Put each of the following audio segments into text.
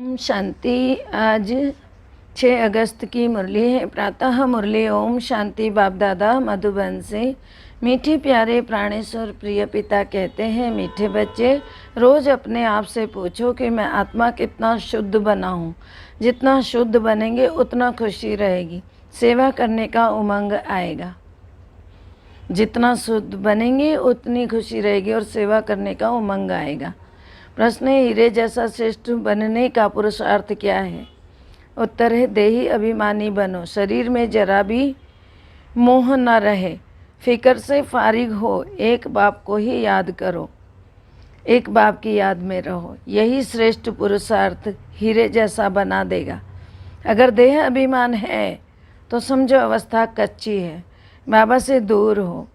ओम शांति। आज 6 अगस्त की मुरली है। प्रातः मुरली। ओम शांति। बाप दादा मधुबन से। मीठे प्यारे प्राणेश्वर प्रिय पिता कहते हैं, मीठे बच्चे, रोज़ अपने आप से पूछो कि मैं आत्मा कितना शुद्ध बना हूँ। जितना शुद्ध बनेंगे उतना खुशी रहेगी, सेवा करने का उमंग आएगा। जितना शुद्ध बनेंगे उतनी खुशी रहेगी और सेवा करने का उमंग आएगा। प्रश्न है, हीरे जैसा श्रेष्ठ बनने का पुरुषार्थ क्या है? उत्तर है, देही अभिमानी बनो, शरीर में जरा भी मोह न रहे, फिक्र से फारिग हो, एक बाप को ही याद करो, एक बाप की याद में रहो। यही श्रेष्ठ पुरुषार्थ हीरे जैसा बना देगा। अगर देह अभिमान है तो समझो अवस्था कच्ची है, बाबा से दूर हो।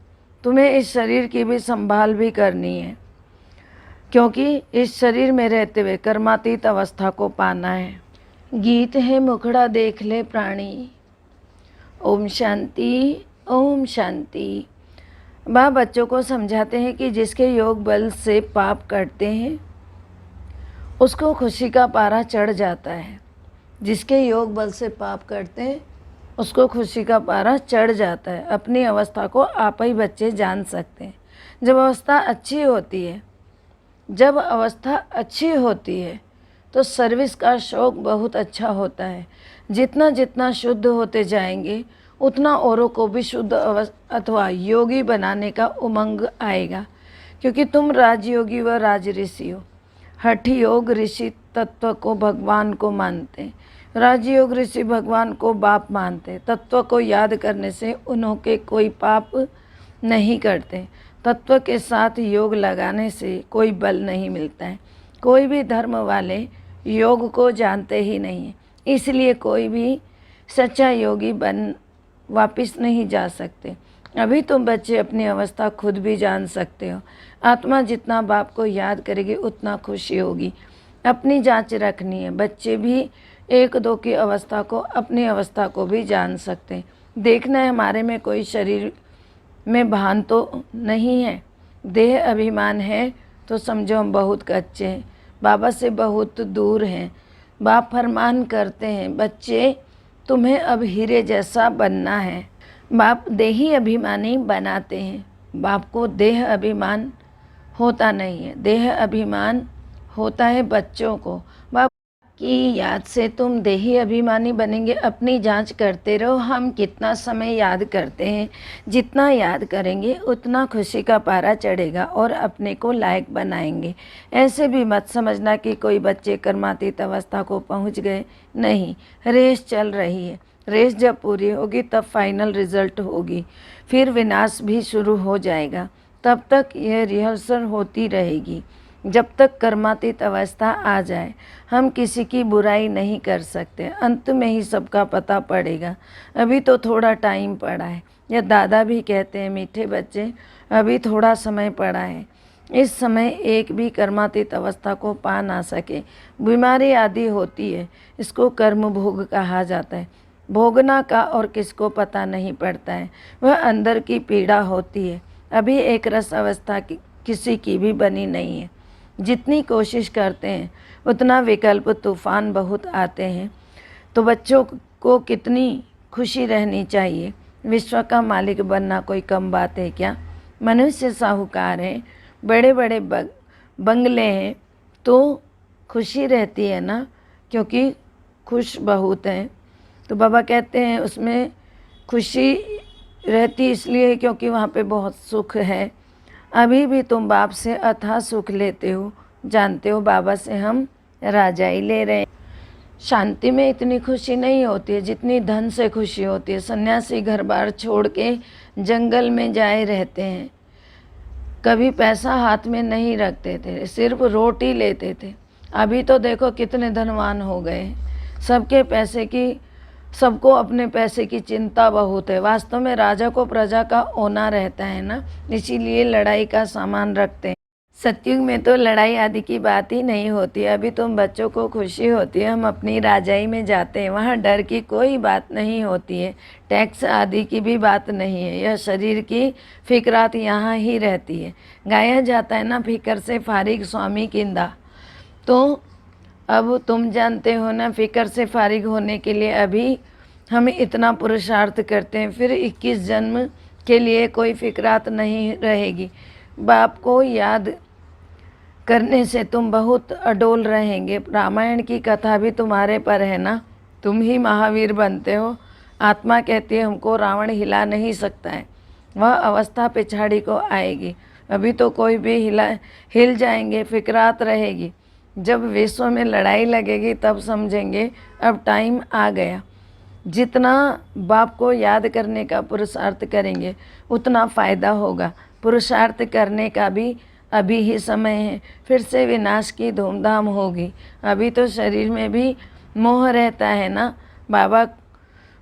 तुम्हें इस शरीर की भी संभाल भी करनी है, क्योंकि इस शरीर में रहते हुए कर्मातीत अवस्था को पाना है। गीत है, मुखड़ा देख ले प्राणी। ओम शांति। ओम शांति। बाप बच्चों को समझाते हैं कि जिसके योग बल से पाप करते हैं उसको खुशी का पारा चढ़ जाता है। जिसके योग बल से पाप करते हैं उसको खुशी का पारा चढ़ जाता है। अपनी अवस्था को आप ही बच्चे जान सकते हैं। जब अवस्था अच्छी होती है तो सर्विस का शौक बहुत अच्छा होता है। जितना जितना शुद्ध होते जाएंगे उतना औरों को भी शुद्ध अथवा योगी बनाने का उमंग आएगा, क्योंकि तुम राजयोगी व राज ऋषि हो। हठ योग ऋषि तत्व को भगवान को मानते हैं, राजयोग ऋषि भगवान को बाप मानते हैं। तत्व को याद करने से उन्होंने कोई पाप नहीं करते। तत्व के साथ योग लगाने से कोई बल नहीं मिलता है। कोई भी धर्म वाले योग को जानते ही नहीं है, इसलिए कोई भी सच्चा योगी बन वापस नहीं जा सकते। अभी तुम बच्चे अपनी अवस्था खुद भी जान सकते हो। आत्मा जितना बाप को याद करेगी उतना खुशी होगी। अपनी जांच रखनी है। बच्चे भी 1-2 की अवस्था को, अपनी अवस्था को भी जान सकते हैं। देखना है हमारे में कोई शरीर में भान तो नहीं है। देह अभिमान है तो समझो हम बहुत कच्चे हैं, बाबा से बहुत दूर हैं। बाप फरमान करते हैं, बच्चे तुम्हें अब हीरे जैसा बनना है। बाप देही अभिमानी बनाते हैं। बाप को देह अभिमान होता नहीं है, देह अभिमान होता है बच्चों को। बाप की याद से तुम देही अभिमानी बनेंगे। अपनी जांच करते रहो, हम कितना समय याद करते हैं। जितना याद करेंगे उतना खुशी का पारा चढ़ेगा और अपने को लायक बनाएंगे। ऐसे भी मत समझना कि कोई बच्चे कर्मातीत अवस्था को पहुंच गए। नहीं, रेस चल रही है। रेस जब पूरी होगी तब फाइनल रिजल्ट होगी, फिर विनाश भी शुरू हो जाएगा। तब तक यह रिहर्सल होती रहेगी जब तक कर्मातीत अवस्था आ जाए। हम किसी की बुराई नहीं कर सकते, अंत में ही सबका पता पड़ेगा। अभी तो थोड़ा टाइम पड़ा है। यह दादा भी कहते हैं, मीठे बच्चे, अभी थोड़ा समय पड़ा है। इस समय एक भी कर्मातीत अवस्था को पा ना सके। बीमारी आदि होती है, इसको कर्म भोग कहा जाता है। भोगना का और किसको पता नहीं पड़ता है, वह अंदर की पीड़ा होती है। अभी एक रस अवस्था किसी की भी बनी नहीं है। जितनी कोशिश करते हैं उतना विकल्प तूफान बहुत आते हैं। तो बच्चों को कितनी खुशी रहनी चाहिए। विश्व का मालिक बनना कोई कम बात है क्या? मनुष्य साहूकार हैं, बड़े बड़े बंगले हैं, तो खुशी रहती है ना, क्योंकि खुश बहुत हैं। तो बाबा कहते हैं उसमें खुशी रहती इसलिए क्योंकि वहाँ पे बहुत सुख है। अभी भी तुम बाप से अथाह सुख लेते हो। जानते हो बाबा से हम राजा ही ले रहे हैं। शांति में इतनी खुशी नहीं होती है जितनी धन से खुशी होती है। सन्यासी घर बार छोड़ के जंगल में जाए रहते हैं, कभी पैसा हाथ में नहीं रखते थे, सिर्फ रोटी लेते थे। अभी तो देखो कितने धनवान हो गए। सबको अपने पैसे की चिंता बहुत है। वास्तव में राजा को प्रजा का होना रहता है ना, इसीलिए लड़ाई का सामान रखते हैं। सतयुग में तो लड़ाई आदि की बात ही नहीं होती। अभी तुम बच्चों को खुशी होती है, हम अपनी राजाई में जाते हैं, वहाँ डर की कोई बात नहीं होती है, टैक्स आदि की भी बात नहीं है। यह शरीर की फिक्रात यहाँ ही रहती है। गाया जाता है ना, फिक्र से फारिग स्वामी किंदा। तो अब तुम जानते हो ना, फिक्र से फारिग होने के लिए अभी हम इतना पुरुषार्थ करते हैं, फिर 21 जन्म के लिए कोई फिक्रात नहीं रहेगी। बाप को याद करने से तुम बहुत अडोल रहेंगे। रामायण की कथा भी तुम्हारे पर है ना, तुम ही महावीर बनते हो। आत्मा कहती है हमको रावण हिला नहीं सकता है, वह अवस्था पिछाड़ी को आएगी। अभी तो कोई भी हिल जाएंगे, फिक्रात रहेगी। जब विश्व में लड़ाई लगेगी तब समझेंगे अब टाइम आ गया। जितना बाप को याद करने का पुरुषार्थ करेंगे उतना फ़ायदा होगा। पुरुषार्थ करने का भी अभी ही समय है, फिर से विनाश की धूमधाम होगी। अभी तो शरीर में भी मोह रहता है ना। बाबा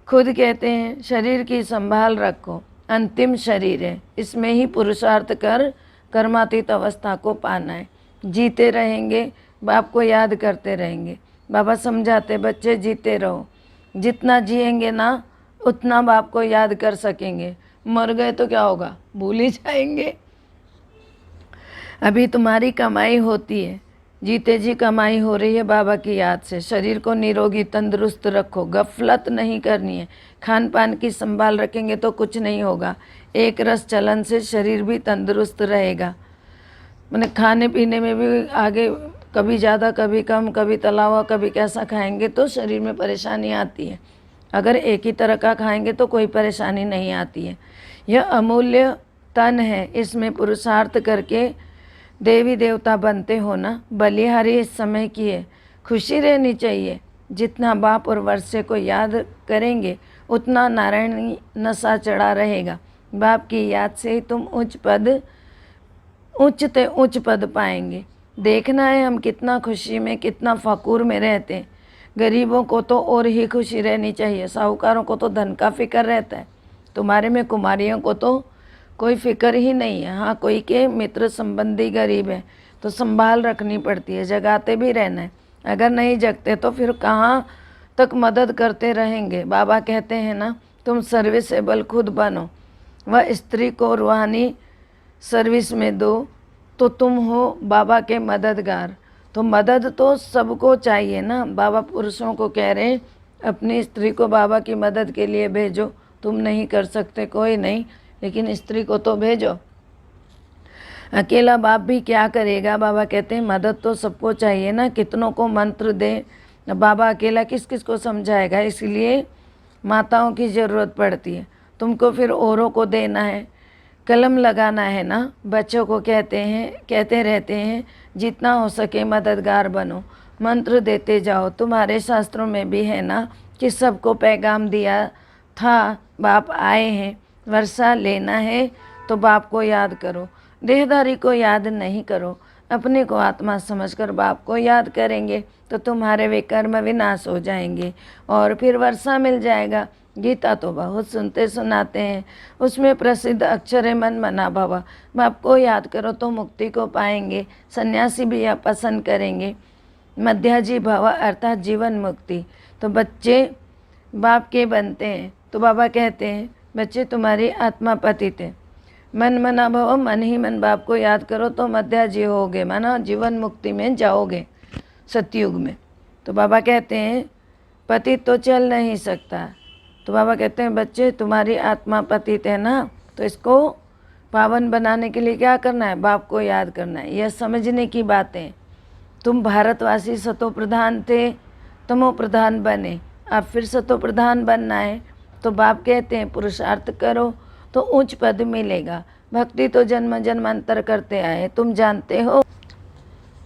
खुद कहते हैं शरीर की संभाल रखो, अंतिम शरीर है, इसमें ही पुरुषार्थ कर कर्मातीत अवस्था को पाना है। जीते रहेंगे, बाप को याद करते रहेंगे। बाबा समझाते बच्चे जीते रहो, जितना जिएंगे ना उतना बाप को याद कर सकेंगे। मर गए तो क्या होगा, भूल ही जाएंगे। अभी तुम्हारी कमाई होती है, जीते जी कमाई हो रही है बाबा की याद से। शरीर को निरोगी तंदुरुस्त रखो, गफलत नहीं करनी है। खान पान की संभाल रखेंगे तो कुछ नहीं होगा। एक रस चलन से शरीर भी तंदुरुस्त रहेगा। मैंने खाने पीने में भी आगे कभी ज़्यादा कभी कम, कभी तला हुआ कभी कैसा खाएंगे तो शरीर में परेशानी आती है। अगर एक ही तरह का खाएंगे तो कोई परेशानी नहीं आती है। यह अमूल्य तन है, इसमें पुरुषार्थ करके देवी देवता बनते हो ना। बलिहारी इस समय की है, खुशी रहनी चाहिए। जितना बाप और वर्षे को याद करेंगे उतना नारायणी नशा चढ़ा रहेगा। बाप की याद से ही तुम उच्च पद पाएंगे। देखना है हम कितना खुशी में, कितना फ़कूर में रहते हैं। गरीबों को तो और ही खुशी रहनी चाहिए, साहूकारों को तो धन का फिक्र रहता है। तुम्हारे में कुमारियों को तो कोई फिक्र ही नहीं है। हाँ, कोई के मित्र संबंधी गरीब है तो संभाल रखनी पड़ती है, जगाते भी रहना है। अगर नहीं जगते तो फिर कहाँ तक मदद करते रहेंगे। बाबा कहते हैं ना, तुम सर्विसेबल खुद बनो, वह स्त्री को रूहानी सर्विस में दो तो तुम हो बाबा के मददगार। तो मदद तो सबको चाहिए ना। बाबा पुरुषों को कह रहे हैं अपनी स्त्री को बाबा की मदद के लिए भेजो। तुम नहीं कर सकते कोई नहीं, लेकिन स्त्री को तो भेजो। अकेला बाप भी क्या करेगा। बाबा कहते हैं मदद तो सबको चाहिए ना, कितनों को मंत्र दे, बाबा अकेला किस किस को समझाएगा। इसलिए माताओं की ज़रूरत पड़ती है। तुमको फिर औरों को देना है, कलम लगाना है ना। बच्चों को कहते रहते हैं जितना हो सके मददगार बनो, मंत्र देते जाओ। तुम्हारे शास्त्रों में भी है ना कि सबको पैगाम दिया था, बाप आए हैं। वर्षा लेना है तो बाप को याद करो, देहधारी को याद नहीं करो। अपने को आत्मा समझकर बाप को याद करेंगे तो तुम्हारे वे कर्म विनाश हो जाएंगे और फिर वर्षा मिल जाएगा। गीता तो बहुत सुनते सुनाते हैं, उसमें प्रसिद्ध अक्षर है मन मना भव। बाप को याद करो तो मुक्ति को पाएंगे। सन्यासी भी यह पसंद करेंगे। मध्याजी भव अर्थात जीवन मुक्ति। तो बच्चे बाप के बनते हैं। तो बाबा कहते हैं बच्चे तुम्हारी आत्मा पतित है, मन मना भव, मन ही मन बाप को याद करो तो मध्याजी होगे, माना जीवन मुक्ति में जाओगे सतयुग में। तो बाबा कहते हैं पतित तो चल नहीं सकता। तो बाबा कहते हैं बच्चे तुम्हारी आत्मा पतित है ना, तो इसको पावन बनाने के लिए क्या करना है, बाप को याद करना है। यह समझने की बातें। तुम भारतवासी सतो प्रधान थे, तमो प्रधान बने, अब फिर सतो प्रधान बनना है। तो बाप कहते हैं पुरुषार्थ करो तो उच्च पद मिलेगा। भक्ति तो जन्म जन्मांतर करते आए, तुम जानते हो।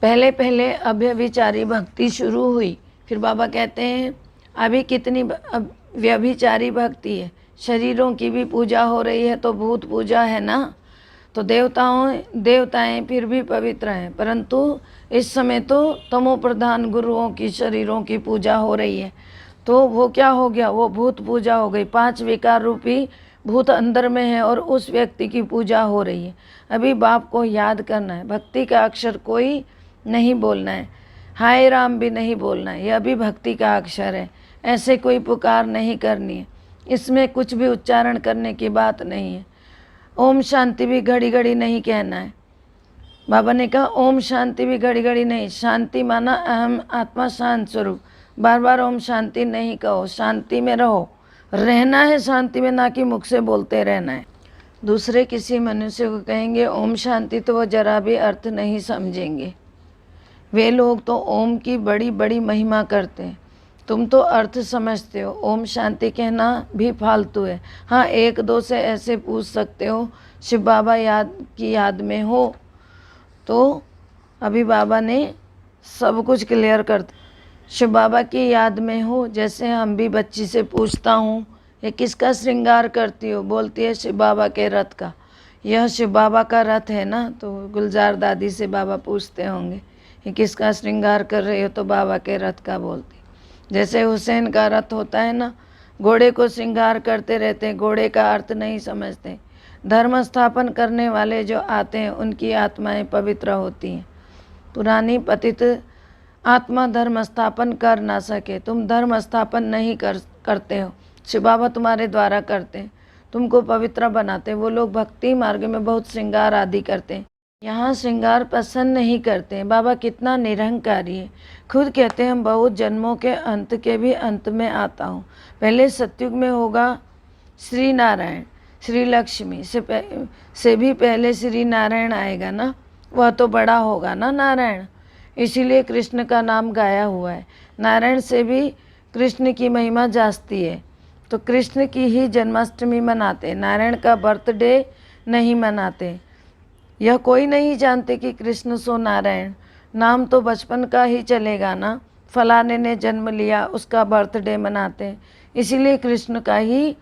पहले पहले अव्यभिचारी भक्ति शुरू हुई, फिर बाबा कहते हैं अभी कितनी व्यभिचारी भक्ति है। शरीरों की भी पूजा हो रही है तो भूत पूजा है ना। तो देवताएं फिर भी पवित्र हैं, परंतु इस समय तो तमो प्रधान गुरुओं की शरीरों की पूजा हो रही है। तो वो क्या हो गया, वो भूत पूजा हो गई। 5 विकार रूपी भूत अंदर में है और उस व्यक्ति की पूजा हो रही है। अभी बाप को याद करना है। भक्ति का अक्षर कोई नहीं बोलना है, हाय राम भी नहीं बोलना है, यह भी भक्ति का अक्षर है। ऐसे कोई पुकार नहीं करनी है, इसमें कुछ भी उच्चारण करने की बात नहीं है। ओम शांति भी घड़ी घड़ी नहीं कहना है। बाबा ने कहा ओम शांति भी घड़ी घड़ी नहीं, शांति माना अहम आत्मा शांत स्वरूप। बार बार ओम शांति नहीं कहो, शांति में रहो, रहना है शांति में, ना कि मुख से बोलते रहना है। दूसरे किसी मनुष्य को कहेंगे ओम शांति तो वो जरा भी अर्थ नहीं समझेंगे। वे लोग तो ओम की बड़ी बड़ी महिमा करते हैं, तुम तो अर्थ समझते हो। ओम शांति कहना भी फालतू है। हाँ, एक दो से ऐसे पूछ सकते हो शिव बाबा याद में हो तो अभी बाबा ने सब कुछ क्लियर कर दिया। शिव बाबा की याद में हो, जैसे हम भी बच्ची से पूछता हूँ ये किसका श्रृंगार करती हो, बोलती है शिव बाबा के रथ का। यह शिव बाबा का रथ है ना, तो गुलजार दादी से बाबा पूछते होंगे ये किसका श्रृंगार कर रही हो, तो बाबा के रथ का बोलती। जैसे हुसैन का रथ होता है ना, घोड़े को श्रृंगार करते रहते हैं, घोड़े का अर्थ नहीं समझते। धर्म स्थापन करने वाले जो आते हैं उनकी आत्माएं पवित्र होती हैं। पुरानी पतित आत्मा धर्म स्थापन कर ना सके, तुम धर्म स्थापन नहीं करते हो, शिव बाबा तुम्हारे द्वारा करते हैं, तुमको पवित्र बनाते हैं। वो लोग भक्ति मार्ग में बहुत श्रृंगार आदि करते हैं, यहाँ श्रृंगार पसंद नहीं करते हैं। बाबा कितना निरंकारी है, खुद कहते हैं हम बहुत जन्मों के अंत के भी अंत में आता हूँ। पहले सतयुग में होगा श्री नारायण, श्री लक्ष्मी से भी पहले श्री नारायण आएगा ना, वह तो बड़ा होगा ना नारायण, इसीलिए कृष्ण का नाम गाया हुआ है। नारायण से भी कृष्ण की महिमा जास्ती है, तो कृष्ण की ही जन्माष्टमी मनाते, नारायण का बर्थडे नहीं मनाते। यह कोई नहीं जानते कि कृष्ण सो नारायण, नाम तो बचपन का ही चलेगा ना, फलाने ने जन्म लिया उसका बर्थडे मनाते, इसीलिए कृष्ण का ही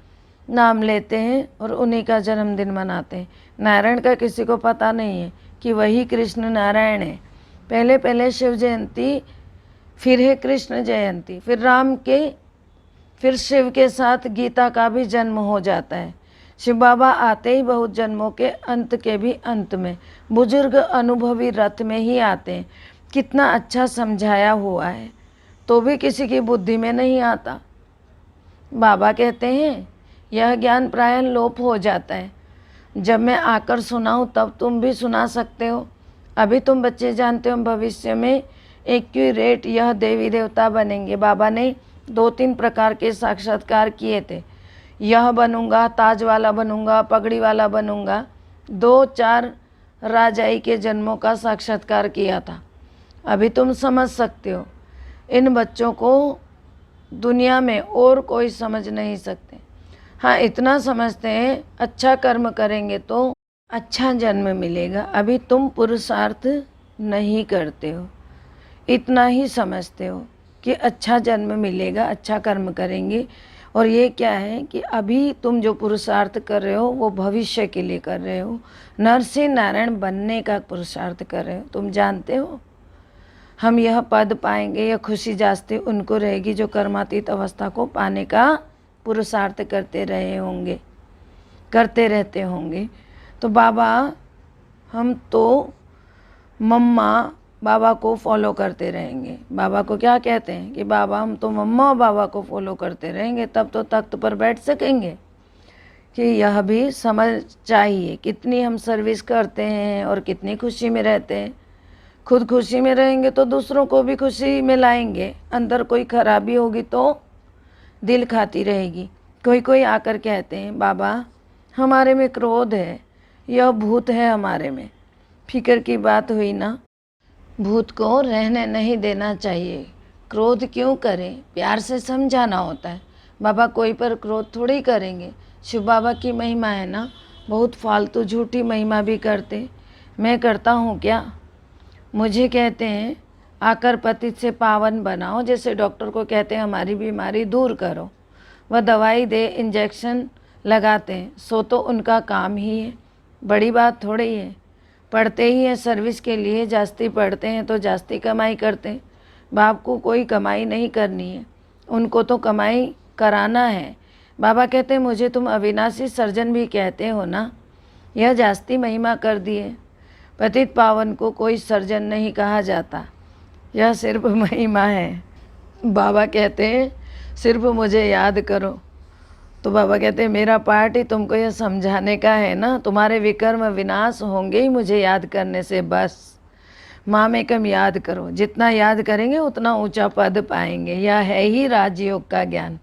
नाम लेते हैं और उन्हीं का जन्मदिन मनाते हैं। नारायण का किसी को पता नहीं है कि वही कृष्ण नारायण है। पहले पहले शिव जयंती, फिर है कृष्ण जयंती, फिर राम के, फिर शिव के साथ गीता का भी जन्म हो जाता है। शिव बाबा आते ही बहुत जन्मों के अंत के भी अंत में, बुजुर्ग अनुभवी रथ में ही आते हैं। कितना अच्छा समझाया हुआ है, तो भी किसी की बुद्धि में नहीं आता। बाबा कहते हैं यह ज्ञान प्रायः लोप हो जाता है, जब मैं आकर सुनाऊं तब तुम भी सुना सकते हो। अभी तुम बच्चे जानते हो भविष्य में एक्यूरेट यह देवी देवता बनेंगे। बाबा ने 2-3 प्रकार के साक्षात्कार किए थे, यह बनूंगा, ताज वाला बनूंगा, पगड़ी वाला बनूंगा। 2-4 राजाई के जन्मों का साक्षात्कार किया था। अभी तुम समझ सकते हो, इन बच्चों को दुनिया में और कोई समझ नहीं सकते। हाँ, इतना समझते हैं अच्छा कर्म करेंगे तो अच्छा जन्म मिलेगा। अभी तुम पुरुषार्थ नहीं करते हो, इतना ही समझते हो कि अच्छा जन्म मिलेगा, अच्छा कर्म करेंगे। और ये क्या है कि अभी तुम जो पुरुषार्थ कर रहे हो वो भविष्य के लिए कर रहे हो, नरसिंह नारायण बनने का पुरुषार्थ कर रहे हो। तुम जानते हो हम यह पद पाएंगे, यह खुशी जास्ती उनको रहेगी जो कर्मातीत अवस्था को पाने का पुरुषार्थ करते रहते होंगे। तो बाबा, हम तो मम्मा बाबा को फॉलो करते रहेंगे। बाबा को क्या कहते हैं कि बाबा हम तो मम्मा और बाबा को फॉलो करते रहेंगे, तब तो तख्त पर बैठ सकेंगे। कि यह भी समझ चाहिए कितनी हम सर्विस करते हैं और कितनी खुशी में रहते हैं। खुद खुशी में रहेंगे तो दूसरों को भी खुशी में लाएंगे। अंदर कोई खराबी होगी तो दिल खाती रहेगी। कोई आकर कहते हैं बाबा हमारे में क्रोध है, यह भूत है हमारे में। फिक्र की बात हुई ना, भूत को रहने नहीं देना चाहिए। क्रोध क्यों करें, प्यार से समझाना होता है। बाबा कोई पर क्रोध थोड़ी करेंगे। शिव बाबा की महिमा है ना, बहुत फालतू झूठी महिमा भी करते। मैं करता हूँ क्या? मुझे कहते हैं आकर पतित से पावन बनाओ, जैसे डॉक्टर को कहते हैं हमारी बीमारी दूर करो। वह दवाई दे, इंजेक्शन लगाते हैं, सो तो उनका काम ही है, बड़ी बात थोड़ी है। पढ़ते ही हैं सर्विस के लिए, जास्ती पढ़ते हैं तो जास्ती कमाई करते हैं। बाप को कोई कमाई नहीं करनी है, उनको तो कमाई कराना है। बाबा कहते हैं मुझे तुम अविनाशी सर्जन भी कहते हो ना, यह जास्ती महिमा कर दी है। पतित पावन को कोई सर्जन नहीं कहा जाता, यह सिर्फ महिमा है। बाबा कहते हैं सिर्फ मुझे याद करो, तो बाबा कहते हैं मेरा पार्ट ही तुमको यह समझाने का है ना, तुम्हारे विकर्म विनाश होंगे ही मुझे याद करने से, बस मामेकम याद करो। जितना याद करेंगे उतना ऊंचा पद पाएंगे। यह है ही राजयोग का ज्ञान।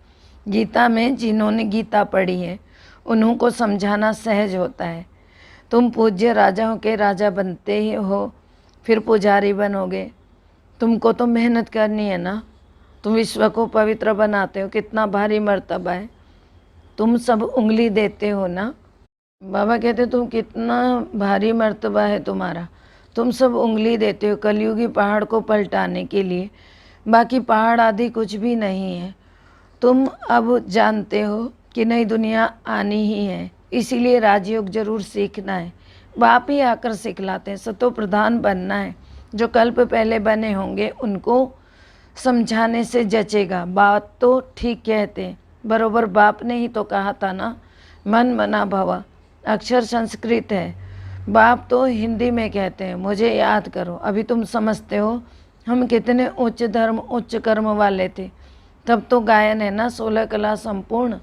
गीता में जिन्होंने गीता पढ़ी है उन्हों को समझाना सहज होता है। तुम पूज्य राजाओं के राजा बनते ही हो, फिर पुजारी बनोगे। तुमको तो मेहनत करनी है ना। तुम विश्व को पवित्र बनाते हो, कितना भारी मर्तबा है। तुम सब उंगली देते हो ना। बाबा कहते तुम कितना भारी मर्तबा है तुम्हारा, तुम सब उंगली देते हो कलयुगी पहाड़ को पलटाने के लिए। बाकी पहाड़ आदि कुछ भी नहीं है। तुम अब जानते हो कि नई दुनिया आनी ही है, इसीलिए राजयोग जरूर सीखना है। बाप ही आकर सिखलाते हैं। सतो प्रधान बनना है। जो कल्प पहले बने होंगे उनको समझाने से जचेगा। बात तो ठीक कहते हैं, बरोबर बाप ने ही तो कहा था ना, मन मना भवा। अक्षर संस्कृत है, बाप तो हिंदी में कहते हैं। मुझे याद करो। अभी तुम समझते हो हम कितने उच्च धर्म उच्च कर्म वाले थे। तब तो गायन है ना 16 कला संपूर्ण।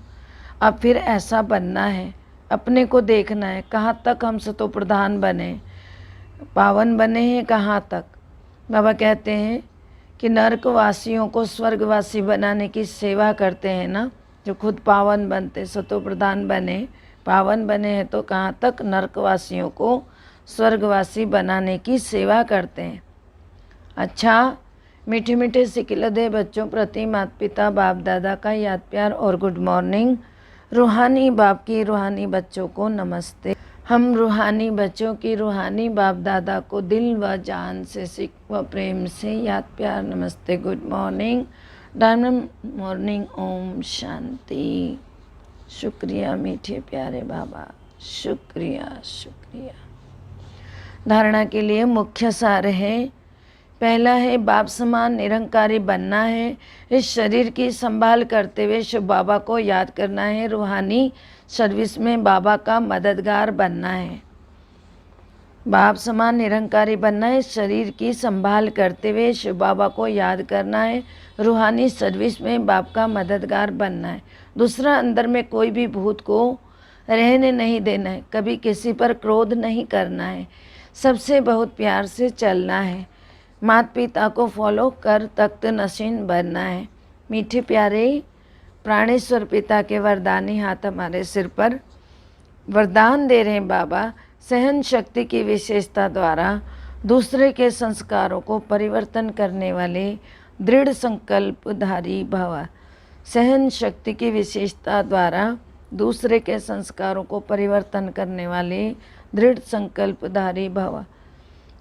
अब फिर ऐसा बनना है, अपने को देखना है। कहाँ तक हम सतो प्रधान बने, पावन बने हैं कहाँ तक। बाबा कहते हैं कि नरकवासियों को स्वर्गवासी बनाने की सेवा करते हैं ना, जो खुद पावन बनते, सतो प्रधान बने, पावन बने हैं, तो कहाँ तक नरकवासियों को स्वर्गवासी बनाने की सेवा करते हैं। अच्छा, मीठे मीठे सिकिलदे बच्चों प्रति माता पिता बाप दादा का याद प्यार और गुड मॉर्निंग। रूहानी बाप की रूहानी बच्चों को नमस्ते। हम रूहानी बच्चों की रूहानी बाप दादा को दिल व जान से सिख व प्रेम से याद प्यार नमस्ते, good morning, diamond morning, Om Shanti. शुक्रिया मीठे प्यारे बाबा, शुक्रिया शुक्रिया। धारणा के लिए मुख्य सार है। पहला है बाप समान निरंकारी बनना है। इस शरीर की संभाल करते हुए शिव बाबा को याद करना है। रूहानी सर्विस में बाबा का मददगार बनना है। बाप समान निरंकारी बनना है। इस शरीर की संभाल करते हुए शिव बाबा को याद करना है। रूहानी सर्विस में बाप का मददगार बनना है। दूसरा, अंदर में कोई भी भूत को रहने नहीं देना है। कभी किसी पर क्रोध नहीं करना है। सबसे बहुत प्यार से चलना है। माता पिता को फॉलो कर तख्त नशीन बनना है। मीठे प्यारे प्राणेश्वर पिता के वरदानी हाथ हमारे सिर पर वरदान दे रहे हैं बाबा। सहन शक्ति की विशेषता द्वारा दूसरे के संस्कारों को परिवर्तन करने वाले दृढ़ संकल्पधारी भव। सहन शक्ति की विशेषता द्वारा दूसरे के संस्कारों को परिवर्तन करने वाले दृढ़ संकल्पधारी भव।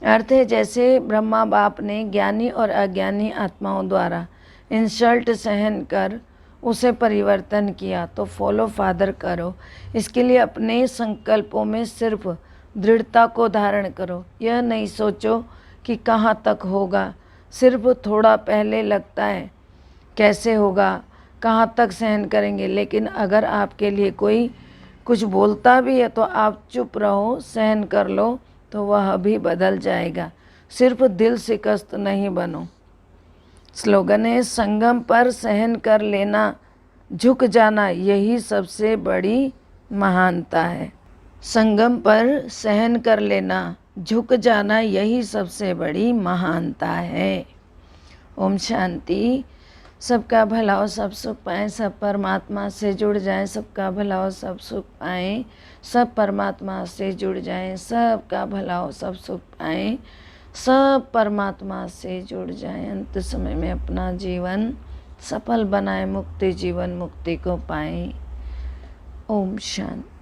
अर्थ है, जैसे ब्रह्मा बाप ने ज्ञानी और अज्ञानी आत्माओं द्वारा इंसल्ट सहन कर उसे परिवर्तन किया, तो फॉलो फादर करो। इसके लिए अपने संकल्पों में सिर्फ दृढ़ता को धारण करो। यह नहीं सोचो कि कहाँ तक होगा। सिर्फ थोड़ा पहले लगता है कैसे होगा, कहाँ तक सहन करेंगे, लेकिन अगर आपके लिए कोई कुछ बोलता भी है तो आप चुप रहो, सहन कर लो, तो वह भी बदल जाएगा। सिर्फ दिल शिकस्त नहीं बनो। स्लोगन है, संगम पर सहन कर लेना, झुक जाना, यही सबसे बड़ी महानता है। संगम पर सहन कर लेना, झुक जाना, यही सबसे बड़ी महानता है। ओम शांति। सबका भला हो, सब सुख पाएँ, सब परमात्मा से जुड़ जाएं। सबका भला हो, सब सुख पाएँ, सब परमात्मा से जुड़ जाएं। सबका भला हो, सब सुख पाएँ, सब परमात्मा से जुड़ जाएं। अंत समय में अपना जीवन सफल बनाएं, मुक्ति जीवन मुक्ति को पाएं। ओम शांति।